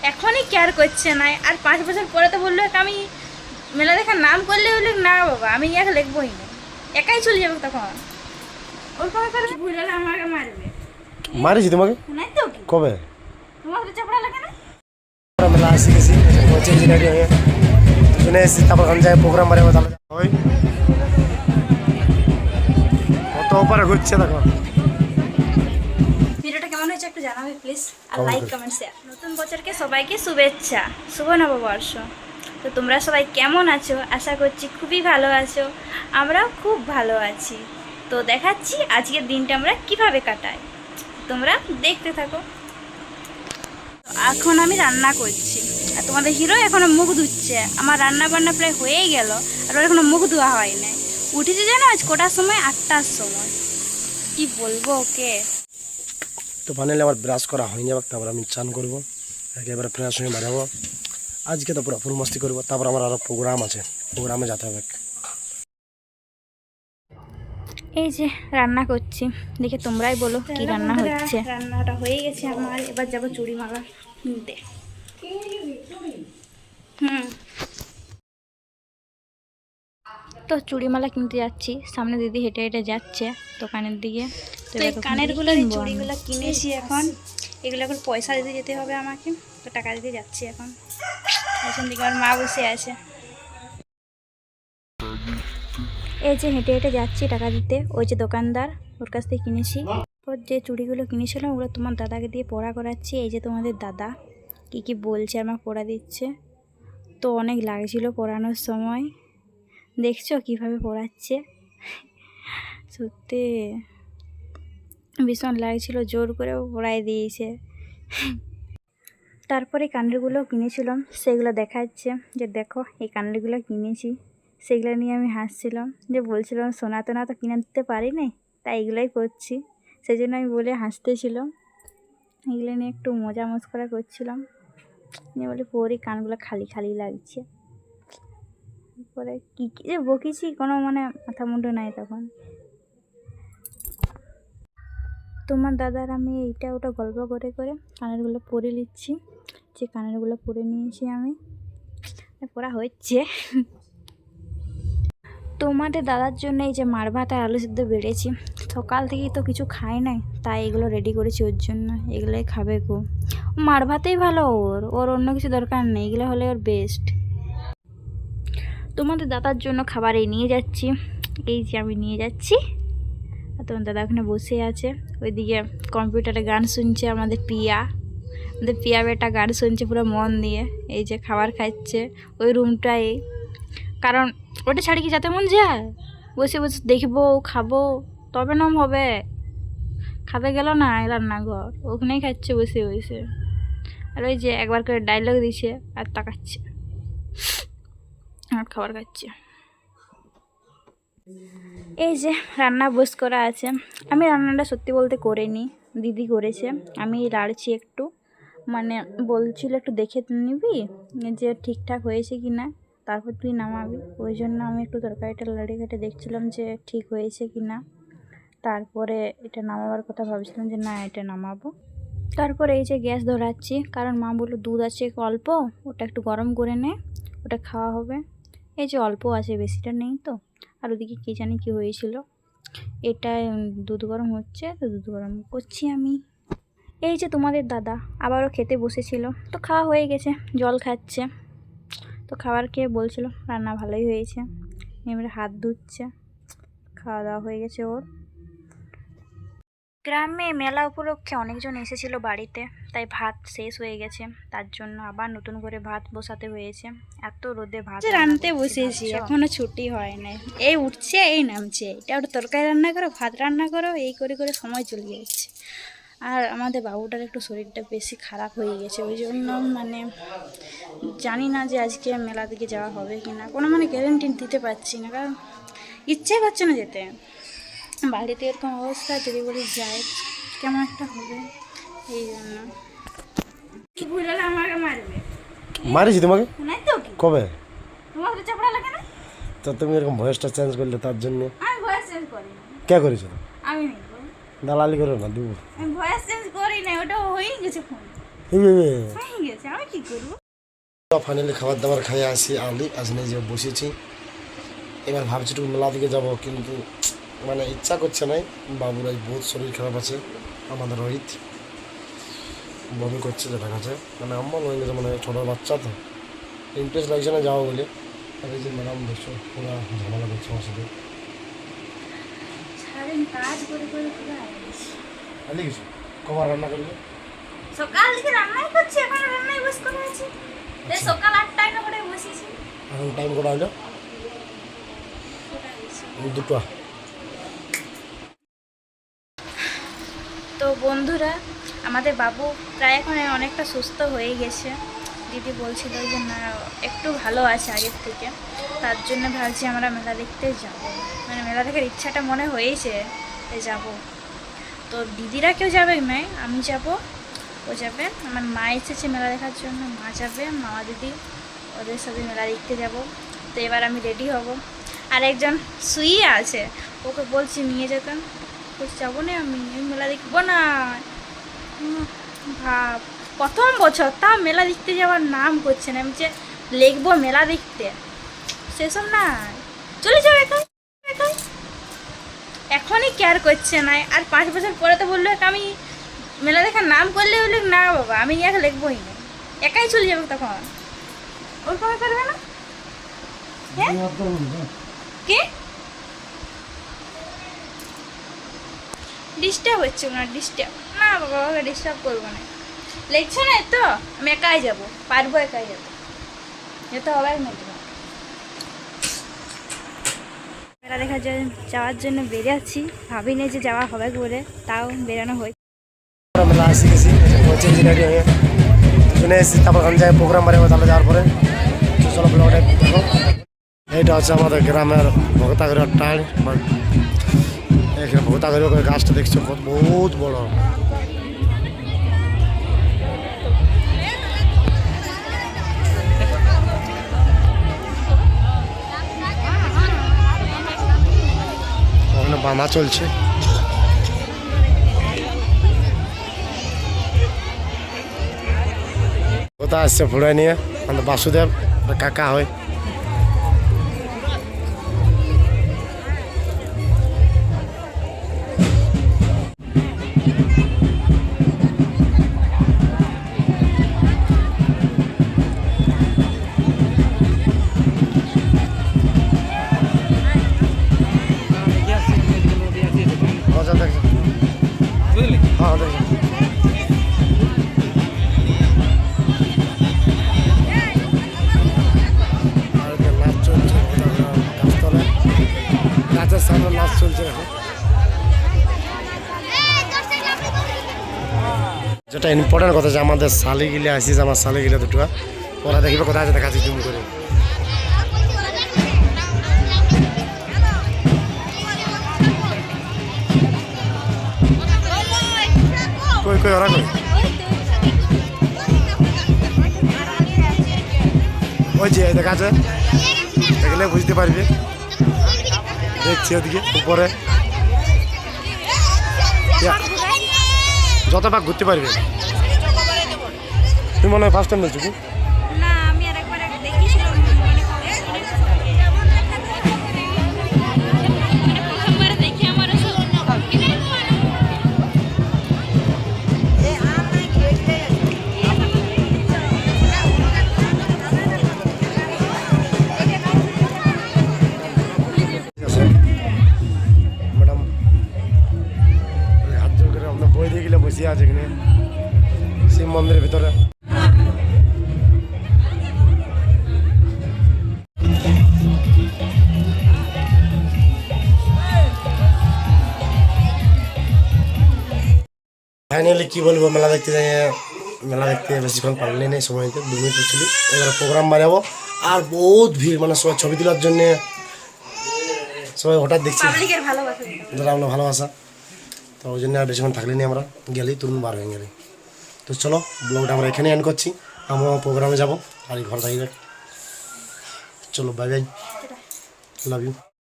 এখনই কেয়ার করছে না, আর 5 বছর পরে তো বললো আমি মেলা দেখার নাম করলে বললো না বাবা আমি একা লিখবই না, একাই চলে যাবে তখন। ওরকম করে ভুল হলে আমাকে মারবে। মারিছি তোমাকে নাই তো কি কবে? তোমার তো চাপড়া লাগে না? মেলা আসি গেছি কোচিং রেডি হয়ে শুনে এসেছি, তারপর ওখানে যাই প্রোগ্রাম বাড়ি তাহলে ওই কত ওপরে ঘুরছে দেখো। ভিডিওটা কেমন হয়েছে একটু জানাবে প্লিজ, আর লাইক কমেন্ট শেয়ার। নতুন বছরকে সবাইকে শুভেচ্ছা, শুভ নববর্ষ। তো তোমরা সবাই কেমন আছো? আশা করছি খুবই ভালো আছো, আমরাও খুব ভালো আছি। তো দেখাচ্ছি আজকের দিনটা আমরা কিভাবে কাটাই, তোমরা দেখতে থাকো। এখন আমি রান্না করছি, আর তোমাদের হিরো এখনো মুখ ধুচ্ছে। আমার রান্না বান্না প্রায় হয়েই গেল, আর ওর এখনো মুখ ধোয়া হয় নাই। উঠেছে জানো আজ কটার সময়? 8টার সময়। কি বলবো ওকে। তো ফাইনালি আমার ব্রাশ করা হয়নি, তারপর আমি চান করবো, একেবারে ফ্রেশ হয়ে বেরোবো। আজকে তো পুরো ফুল মস্তি করবো, তারপর আমার আরও প্রোগ্রাম আছে, প্রোগ্রামে যেতে হবে। এই যে রান্না করছি, দেখে তোমরাই বলো কি রান্না হচ্ছে। রান্নাটা হয়ে গেছে আমার, এবার যাবো চুড়িমালা কিনতে। তো চুড়িমালা কিনতে যাচ্ছি, সামনে দিদি হেঁটে হেঁটে যাচ্ছে দোকানের দিকে। তো এই কানেরগুলো চুড়িগুলো কিনেছি এখন, এগুলো এখন পয়সা দিতে যেতে হবে আমাকে, তো টাকা দিতে যাচ্ছি এখন। এখন দিকে আমার মা বসে আছে, এই যে হেঁটে হেঁটে যাচ্ছি টাকা দিতে। ওই যে দোকানদার, ওর কাছ থেকে কিনেছি। ওর যে চুড়িগুলো কিনেছিলাম ওগুলো তোমার দাদাকে দিয়ে পড়া করাচ্ছি। এই যে তোমাদের দাদা কি কি বলছে, আমার পড়া দিচ্ছে। তো অনেক লাগছিল পড়ানোর সময়, দেখছো কিভাবে পড়াচ্ছে, সত্যি ভীষণ লাগছিল, জোর করেও পড়াই দিয়েছে। তারপরে কানেরগুলো কিনেছিলাম, সেগুলো দেখাচ্ছে যে দেখো এই কানেরগুলো কিনেছি। সেগুলো নিয়ে আমি হাসছিলাম, যে বলছিলাম সোনা টোনা তো কিনে দিতে পারি না, তাই এগুলোই করছি। সেই জন্য আমি বলে হাসতেছিলাম, এগুলো নিয়ে একটু মজা মস্করা করছিলাম। নিয়ে বলে পরে কানগুলো খালি খালি লাগছে। পরে কী কী যে বকেছি, কোনো মানে মাথা মুন্ডু নাই তখন। তোমার দাদার আমি এইটা ওটা গল্প করে করে কানেরগুলো পরে নিচ্ছি, যে কানেরগুলো পরে নিয়েছি আমি, পড়া হচ্ছে। তোমাদের দাদার জন্য এই যে মার ভাত আর আলু সিদ্ধ বেড়েছি, সকাল থেকেই তো কিছু খাই নাই, তাই এগুলো রেডি করেছি ওর জন্য, এগুলোই খাবে গো। মার ভাতেই ভালো, ওর অন্য কিছু দরকার নেই, এগুলো হলে ওর বেস্ট। তোমাদের দাদার জন্য খাবার এই নিয়ে যাচ্ছি, এই যে আমি নিয়ে যাচ্ছি। আর তোমার দাদা ওখানে বসে আছে, ওইদিকে কম্পিউটারে গান শুনছে। আমাদের পিয়া বেটা গান শুনছে পুরো মন দিয়ে, এই যে খাবার খাচ্ছে ওই রুমটায়। কারণ ওটা ছাড়ি কি যেতে মন যায়? বসে বসে দেখবো খাবো তবে নাম হবে, খাবে গেল না রান্নাঘর, ওখানেই খাচ্ছে বসে বসে। আর ওই যে একবার করে ডায়লগ দিচ্ছে আর তাকাচ্ছে আর খাবার খাচ্ছে। এই যে রান্না বস করা আছে, আমি রান্নাটা সত্যি বলতে করিনি, দিদি করেছে। আমি লাড়ছি একটু, মানে বলছিল একটু দেখে নিবি যে ঠিকঠাক হয়েছে কি না, তারপর তুই নামাবি। ওই জন্য আমি একটু তরকারিটা লাড়ি কেটে দেখছিলাম যে ঠিক হয়েছে কি না, তারপরে এটা নামাবার কথা ভাবছিলাম যে না এটা নামাবো। তারপরে এই যে গ্যাস ধরাচ্ছি, কারণ মা বললো দুধ আছে অল্প, ওটা একটু গরম করে নে, ওটা খাওয়া হবে। এই যে অল্প আছে, বেশিটা নেই তো। আর ওদিকে কে জানি কী হয়েছিল, এটা দুধ গরম হচ্ছে, তো দুধ গরম করছি আমি। এই যে তোমাদের দাদা আবারও খেতে বসেছিল, তো খাওয়া হয়ে গেছে, জল খাচ্ছে। তো খাবার খেয়ে বলছিল রান্না ভালোই হয়েছে, এবারে হাত ধুচ্ছে। খাওয়া দাওয়া হয়ে গেছে ওর। গ্রামে মেলা উপলক্ষে অনেকজন এসেছিল বাড়িতে, তাই ভাত শেষ হয়ে গেছে, তার জন্য আবার নতুন করে ভাত বসাতে হয়েছে। এত রোদে ভাত রান্নাতে বসেছি, এখনো ছুটি হয় না। এই উঠছে এই নামছে, এটা ওটা তরকারি রান্না করো, ভাত রান্না করো, এই করে করে সময় চলে যাচ্ছে। আর আমাদের বাবুটার একটু শরীরটা বেশি খারাপ হয়ে গেছে, ওই জন্য মানে জানি না যে আজকে মেলা দিকে যাওয়া হবে কি না, কোনো মানে গ্যারেন্টি দিতে পারছি না, কারণ ইচ্ছে করছে না যেতে। বাড়িতে এরকম অবস্থা, যদি বলি যাই কেমন একটা হবে, এই জন্য। কি ভুল হলে আমাকে মারবে। মারিছি তোমাকে নাই তো কি কবে? তোমার তো চাপড়া লাগে না? তো তুমি এরকম ভয়েসটা চেঞ্জ করলে তার জন্য। আমি ভয়েস চেঞ্জ করি না। কে করেছো? আমি নেই, দালালি করো না, দেবো। আমি ভয়েস চেঞ্জ করি না, ওটা হয়েই গেছে ফোন। হয়ে গেছে, আমি কি করবো? ফাইনালি খাবার দাবার খাইয়ে আসি আসলে যে বসেছি। এবার ভাবছি একটু মেলা দিকে যাবো, কিন্তু মানে ইচ্ছা করছে না। বাবুর আজ বহুত শরীর খারাপ আছে, আমাদের রোহিত বমি করছে যেটা কাছে, মানে আমার হয়ে গেছে, মানে ছোটো বাচ্চা তো ইন্টারেস্ট লাগছে না যাওয়া বলে। আর এই যে ম্যাডাম দেখছো পুরো ঝামেলা করছে আমার সাথে। সারাদিন কাজ করে করে পুরো হারিয়ে গেছি। আলি কিছু কবার রান্না করলে? সকাল থেকে রান্নাই করছি, এখন রান্নাই বস করে আছি। এই সকাল 8টায় না করে বসেছি। এখন টাইম কটা হলো? 2টা। তো বন্ধুরা, আমাদের বাবু প্রায় এখন অনেকটা সুস্থ হয়ে গেছে। দিদি বলছিল যে না একটু ভালো আছে আগের থেকে, তার জন্য ভাবছি আমরা মেলা দেখতে যাব। মানে মেলা দেখার ইচ্ছাটা মনে হয়েছে যাব। তো দিদিরা কেউ যাবে না, আমি যাব, ও যাবে, আমার মা এসেছে মেলা দেখার জন্য, মা যাবে, মামা দিদি ওদের সাথে মেলা দেখতে যাব। তো এবার আমি রেডি হব। আর একজন শুয়ে আছে, ওকে বলছি নিয়ে যেতেন, বলছি যাবো না, আমি মেলা দেখবো না। ভাব, প্রথম বছর তাও মেলা দেখতে যাওয়ার নাম করছে না। আমি যে লিখবো মেলা দেখতে, সেসব না, চলে যাও একাই একাই। এখনই কেয়ার করছে না, আর 5 বছর পরে তো বললো আমি মেলা দেখার নাম করলে বললো না বাবা আমি একা লিখবোই না, একাই চলে যাবে। তখন ওরকম করবে না? হ্যাঁ কি ডিস্টার্ব হচ্ছে ওনার? ডিস্টার্ব না বাবা, বাবাকে ডিস্টার্ব করবো না। লিখছো না তো, আমি একাই যাবো, পারবো, একাই যাবো, যেতে হবে না। মেলা দেখা যাওয়ার জন্য বেরিয়েছি, ভাবিনি যে যাওয়া হবে বলে, তাও বেরানো হয়েছে। মেলা আসি গেছি, পৌঁছে রেডি হয়ে দুজনে এসেছি, তারপর ওখানে যাই প্রোগ্রাম বাড়িয়ে তাহলে যাওয়ার পরে চলো ব্লগটা দেখো। এইটা হচ্ছে আমাদের গ্রামের ভগতাগড়ের টাইল, এখানে ভগতাগড়ের গাছটা দেখছো বহুত বড়। ওখানে বাঁধা চলছে। কোথায় আসছে ফুড়াই নিয়ে আমাদের বাসুদেব, কাকা হয়। মজা দেখছো? হ্যাঁ দেখো। নাচ চলছে গাছতলায়, গাছের সামনে নাচ চলছে এখন। যেটা ইম্পর্টেন্ট কথা যে আমাদের শালি গিলে আসিস, আমার শালি গিলে দুটো ওরা দেখিবে কোথায় আছে দেখাচ্ছি জুম করে। কই কই ওরা কই? ওই যে দেখা আছে, দেখলে বুঝতে পারবে। দেখছি ওদিকে উপরে যত ভাগ ঘুরতে পারবে। তুমি মনে হয় ফার্স্ট টাইম বলছো কি? না আমি আরেকবার দেখেছিলাম, প্রথমবার দেখে আমার ম্যাডাম হাত জোর করে আপনার বই দিয়ে গেলে বসে আছে এখানে শিব মন্দিরের ভিতরে। ফাইনালি কি বলবো, মেলা দেখতে যাই, মেলা দেখতে বেশিক্ষণ পারলি নেই, সময়তে 2 মিনিট ছিল। এবার প্রোগ্রাম বাড়াবো, আর বহুত ভিড়, মানে সবাই ছবি তোলার জন্য সবাই হঠাৎ দেখছি যারা আমরা ভালোবাসা, তো ওই জন্য আর বেশিক্ষণ থাকলে নি, আমরা গেলি তুরুন বার হয়ে গেলি। তো চলো ব্লগটা আমরা এখানে এন্ড করছি, আমরা প্রোগ্রামে যাবো আর ঘর থাকি। চলো বাই বাই, লাভ ইউ।